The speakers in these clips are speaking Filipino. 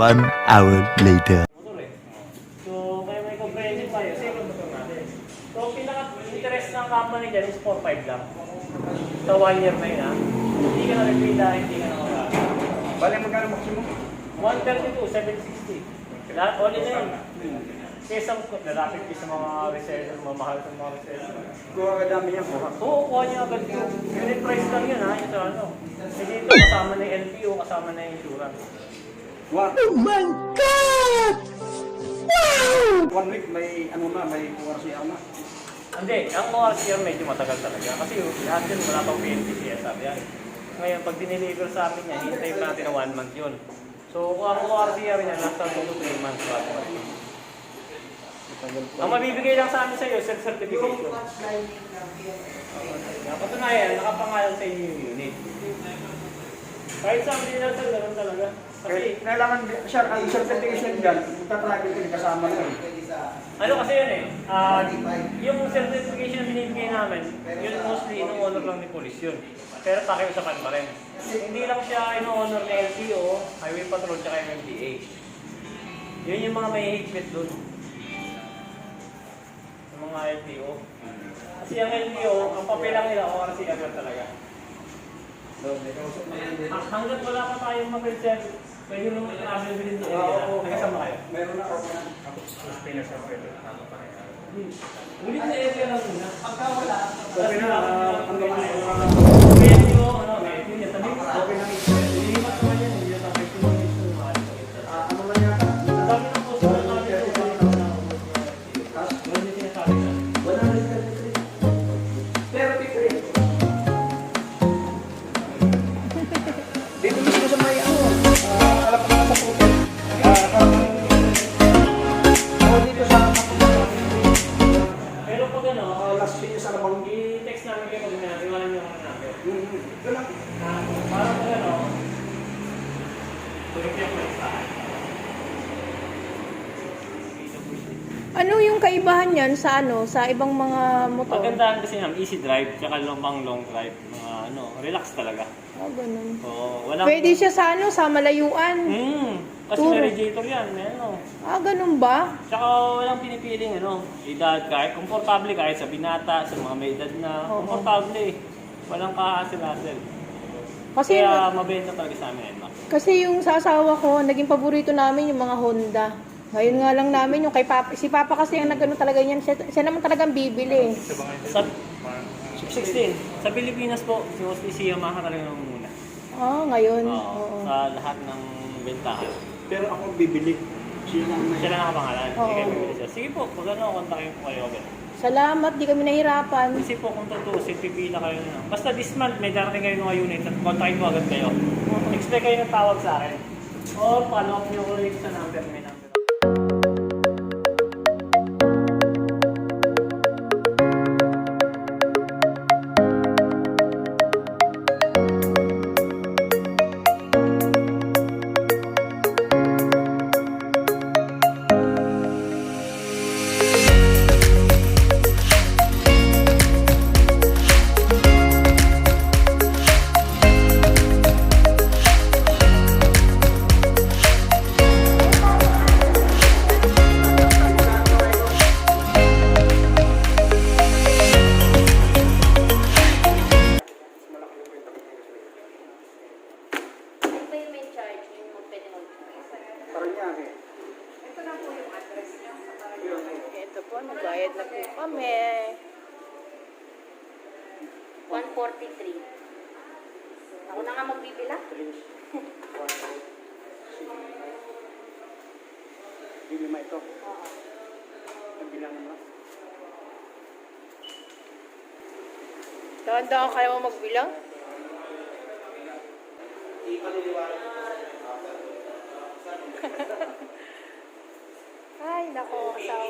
1 hour later. So, kaya may comprehensive tayo. Second motor natin. So, pinaka-interest ng company dyan is 4.5 lang. So, 1 year na yun ha. Hindi ka na repila, hindi ka na makaka. Bale, magkano maximum? 132, 760. Lahat, all in na yun. Kesa lalapit sa mga reseller, mamahal sa mga reseller. Kuha ka dami yan, kuha. Oo, kuha niya agad yun. Unit price lang yun ha. Ito ano. Hindi ito kasama na yung LPO, kasama na yung insurance. Wow! Oh my God! Wow! 1 week, may ano na, may ORCR na. Hindi, ang ORCR medyo matagal talaga. Kasi lahat yun, wala pang PNP CSR yan. Ngayon, pag dineliver sa amin yan, hintayin pa natin na 1 month yun. So, ang ORCR niya, nasa 2 to 3 months bago natin. Ang mabibigay lang sa amin sa iyo, self-certification. Napatunayan, nakapangalan sa inyo yung unit. Kahit sa amin nila, ganoon talaga. Kasi, Kailangan, ang certification dyan, tatrakin ko yung kasama na yun. ano kasi yun eh, yung certification na binibigay namin, yun mostly ino-honor lang ni police yun. Pero pakiusapan pa rin. Hindi lang siya ino-honor ni LTO, Highway Patrol, tsaka MMDA. Yun yung mga may higpit dun. Yung mga LTO. Kasi ang LTO, ang papel lang nila, ORCR talaga. Hanggat wala pa tayong mapil-check, pwede nung travel within the area. Nagkasama kayo? Meron na ako na. Ulit na area lang muna. Pagka wala, Okay na, hanggang medyo, medyo niya tabi. okay na. Lilipat naman yan, hindi na tabi ko Ano man yata? Ang dami ng post na namin ito. Wala niya sinasabi na. 33. Dito mismo sa may ano, kalap na sa puto. Dito sa Pero pag ano, last video sa labang. i-text namin kayo pag iwanan niyo kami namin. Ito lang. Parang pag ano, tulog niya po sa akin. Ano yung kaibahan niyan sa sa ibang mga motor? Magandaan kasi naman, easy drive, tsaka long drive, mga relax talaga. Oh, ganun. So, walang... Pwede siya sa sa malayuan. Kasi may radiator yan, may Ganun ba? Tsaka walang pinipiling edad, kahit komportable, kahit sa binata, sa mga may edad na, Oo. komportable. Walang kahasel-hasel. Kasi Kaya mabenta talaga sa amin, NMAX. kasi yung sa asawa ko, naging paborito namin yung mga Honda. Ngayon nga lang namin yung kay Papa, si Papa kasi ang nagano talaga niyan, siya naman talagang bibili. Sa 16, sa Pilipinas po, si Yamaha talaga naman muna. Ngayon. Oo, Oo. sa lahat ng bentahan. Pero ako bibili. Siya lang Siya lang nakapangalan. Hindi Oo. kayo bibili siya. Sige po, pag kontakin po kayo agad. Salamat, di kami nahirapan. Kasi po kung tutusin, pipila kayo na. Basta this month, may darating kayo mga unit at kontakin ko agad kayo. Expect kayo ng tawag sa akin. Or follow up nyo ko rin sa number. May number. Paranaque. Ito po, nagbayad na po kami. 143. Ako na nga magbibila. Yung lima ito. Nagbilangan mo. Dahan-dahan kaya mo magbilang? Ay, nako, asawa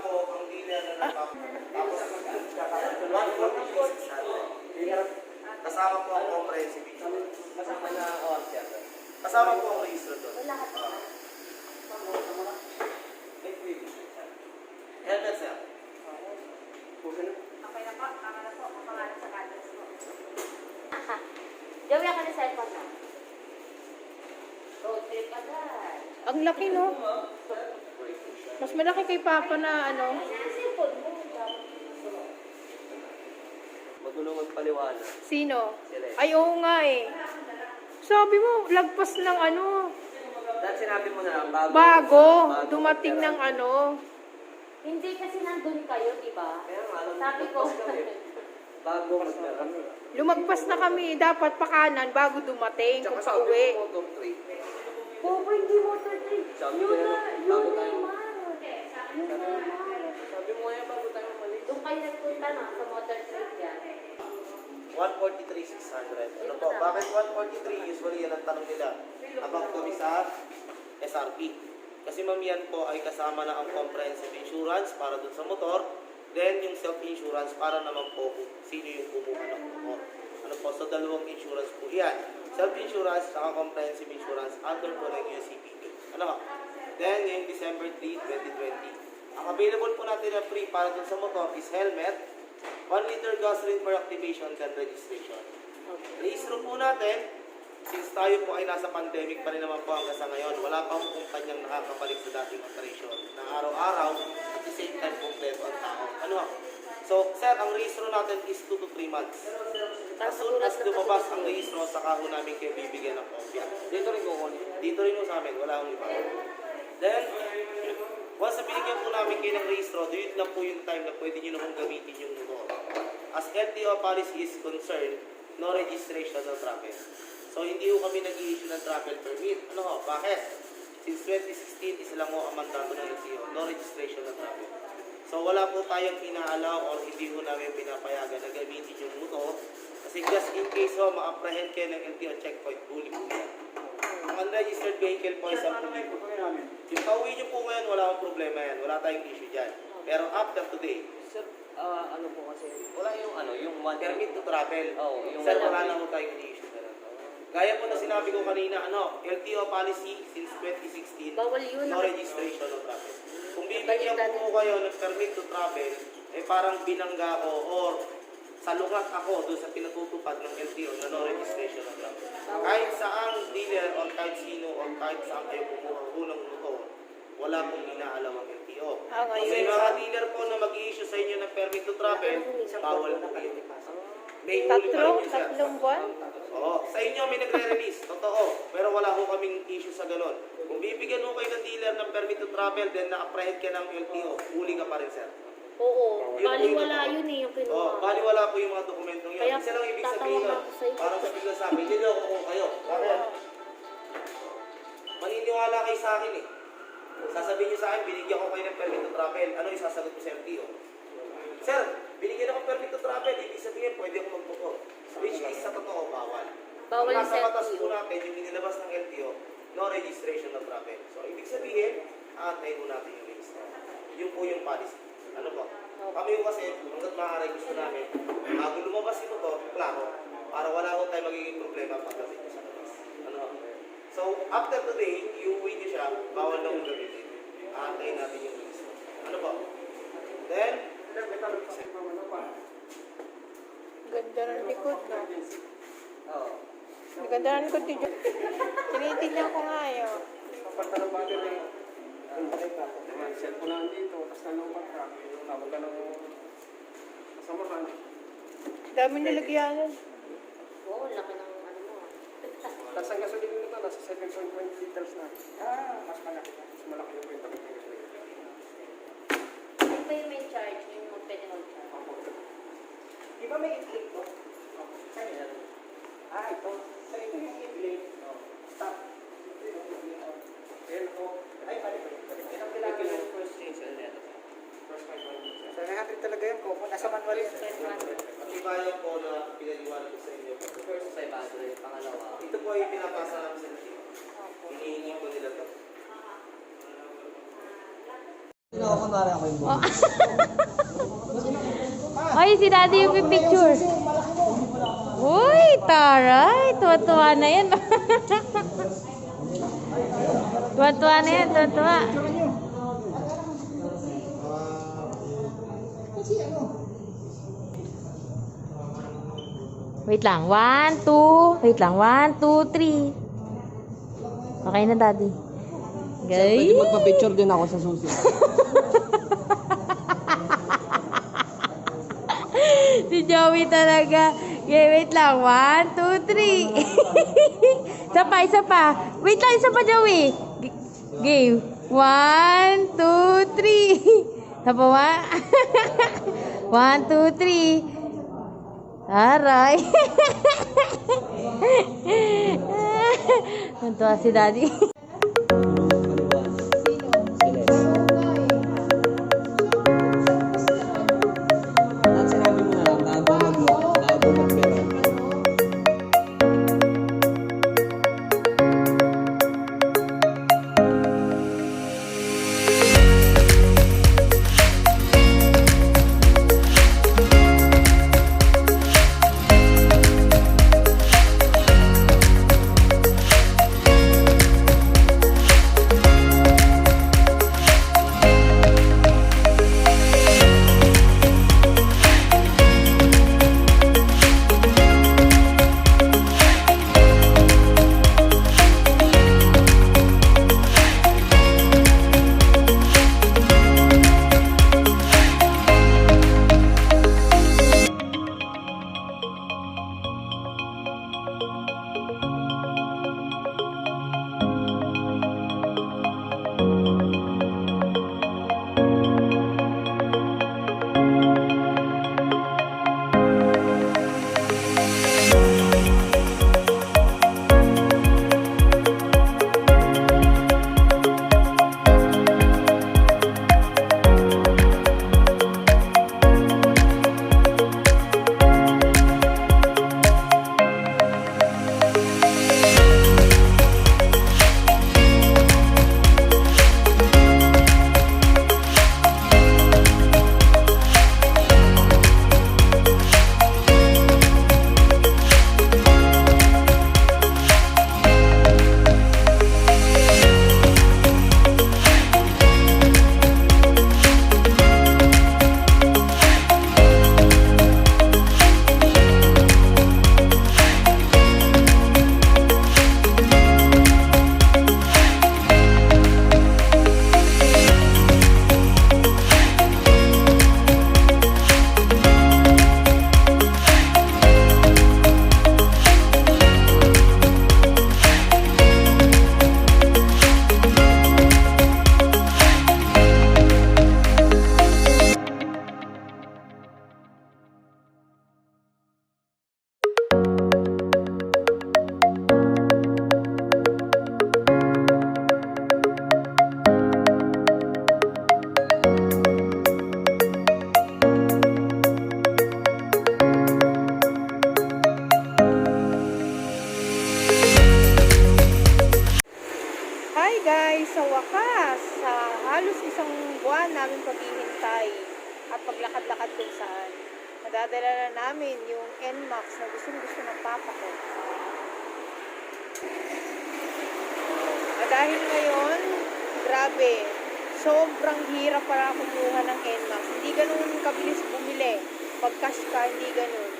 ko. Kasama po ang comprehensive insurance. Kasama po ang registro doon. Helmet sir. Okay na. Okay na po. Tama na po. Ang pangalan sa address ko. Joey, ako na cellphone na. Road trip agad. Ang Ang laki, no? Mas malaki kay Papa na ano. Magulo magpaliwanag. Sino? Ay, oo nga eh. Sabi mo, lagpas ng ano. Dahil sinabi mo na lang, Bago. Dumating ng ano. Hindi kasi nandun kayo, di ba? Kaya nga, alam Sabi ko, bago magdala. Lumagpas na kami. Dapat pa kanan bago dumating. Kung Tsaka sabi pauwi. mo, motor trade. Popo, hindi motor trip. Sabi Yun ko, na, bago yun na tayo. yung mahal. Yun na yung mahal. Sabi mo nga bago tayo umalis. Doon kayo nagpunta na sa motor trip yan. 143,600. Ano po? Bakit 143? Usually yan ang tanong nila. Abang kami sa SRP. Kasi ma'am yan po ay kasama na ang comprehensive insurance para dun sa motor. Then yung self-insurance para naman po kung sino yung kumuha ng motor. Ano po? So dalawang insurance po yan. Self-insurance at comprehensive insurance under po ng UCPP. Ano? Then ngayong December 3, 2020. Ang available po natin na free para dun sa motor is helmet, 1 liter gasoline for activation and registration. Rehistro po natin, since tayo po ay nasa pandemic pa rin naman po hanggang sa ngayon, wala pa po kanyang nakakabalik sa dating operation na araw-araw at the same time kompleto ang tao. Ano? So, sir, ang rehistro natin is 2 to 3 months. As soon as lumabas ang rehistro, saka ho namin kayo bibigyan ng kopya. Dito rin kukunin. Dito rin ho sa amin, wala akong iba. Then, once na binigyan po namin kayo ng rehistro, doon lang po yung time na pwede nyo namang gamitin yung motor. As LTO policy is concerned, no registration no travel. So, hindi ho kami nag-i-issue ng travel permit. Ano ho? Bakit? Since 2016 is lang ho ang mandato ng LTO, no registration no travel. So, wala po tayong inaalaw or hindi ho namin pinapayagan na gamitin yung motor. Kasi just in case ho, ma-apprehend kayo ng LTO checkpoint, huli po yan. Ang unregistered vehicle po ay 10,000. Yung pauwi nyo po ngayon, wala akong problema yan. Wala tayong issue dyan. Pero after today, Sir, ano po kasi, wala yung permit to travel. yung Sir, wala na po tayong issue. Gaya po na sinabi ko kanina, LTO policy since 2016, Bawal yun. no registration no travel. Kung bibigyan po kayo ng permit to travel, parang binangga ko or salungat ako doon sa pinatutupad ng LTO na no registration no travel. Kahit saang dealer or kahit sino or kahit saan kayo kumuha ng motor, wala pong inaalam ang LTO. Kasi mga dealer po na mag-i-issue sa inyo ng permit to travel, bawal po kayo. May huli pa rin yun, sir. Tatlong buwan? Oo. Sa inyo may nagre-release, totoo. Pero wala ho kaming issue sa ganun. Kung bibigyan ho kayo ng dealer ng permit to travel, then na-apprehend ka ng LTO, huli ka pa rin, sir. Oo. Yun po Baliwala yung- yun eh, yung Oo, kinuha. baliwala po yung mga dokumentong yun. Kaya Isa lang ibig tatawag sabihin nun, ako sa iyo. parang sabihin lang sa amin, hindi ako ko kayo. Bakit? Maniniwala kayo sa akin eh. Sasabihin niyo sa akin, binigyan ko kayo ng permit to travel. Ano yung sasagot ko sa LTO? Sir, binigyan ako permit to travel, ibig sabihin pwede ako magmotor. Which is sa totoo, bawal. Bawal Ang nasa sa batas po LTO. natin, yung inilabas ng LTO, no registration of travel. So, ibig sabihin, aantayin mo natin yung register. Yun po yung policy. Ano po? Kami yung kasi, hanggat maaari gusto namin, bago lumabas yung motor, klaro, para wala ko tayo magiging problema pagdating sa labas. Ano? So, after today, iuwi niyo siya, bawal na kong gamitin. Aantayin natin yung register. Ano po? Then, Ganda ng likod, no? Oo. Ang ganda ng likod ni Jo. Tinitignan ko nga yun. Papunta ng bagay na yun. Cellphone lang dito, tapos nalungkot ka. Tawag ka ng kasamahan. Dami nilagyanan. Oo, laki ng ano mo. Tapos ang gasolina nito, nasa 7.1 liters na. Mas malaki. Mas malaki yung kwenta ng gasolina. Yung payment charge, yung pwede mag-charge. Di ba may i-click to? Saan yan? Ito. Sa ito yung i-click. Stop. Ayan ako. Ay, balik. Yan ang kailangan yung first change. First 500. So, 900 talaga yun, Coco. Nasa manual yun. katibayan po na pinaliwanag ko sa inyo. First 500, pangalawa. Ito po ay pinapasa namin sa LTO. Hinihingi po nila to. Ay, si Daddy yung picture. Uy, taray. Tuwa-tuwa na yan. Tuwa-tuwa na yan, tuwa-tuwa. Wait lang. 1, 2. Wait lang. 1, 2, 3. Okay na, Daddy. Gay. magpa-picture din ako sa susunod. Si Joey talaga. Okay, wait lang. 1, 2, 3. Isa pa. Wait lang, isa pa, Joey. Game. 1, 2, 3. Isa pa, 1, 2, 3. Aray. Nantuwa si Daddy. At sinabi mo na lang, bago mag-pera. Sa wakas, sa halos isang buwan namin paghihintay at paglakad-lakad kung saan, nadadala na namin yung NMAX na gustong-gusto ng papa ko. At dahil ngayon, grabe, sobrang hirap para kumuha ng NMAX. Hindi ganun kabilis bumili. Pag cash ka, hindi ganun.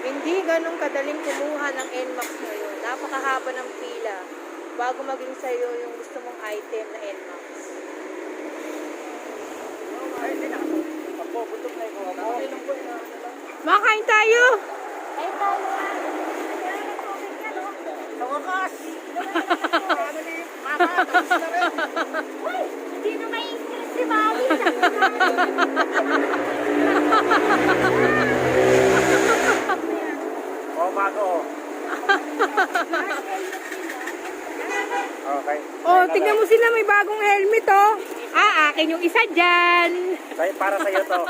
Hindi ganun kadaling kumuha ng NMAX ngayon. Napakahaba ng pila bago maging sa'yo yung gusto mong item na NMAX. Makain tayo! Ay, tayo. Sa wakas! Uy, hindi na may stress si Bobby. Okay. Oh, tignan mo sila, may bagong helmet, oh. Ah, akin yung isa dyan. Para sa'yo to.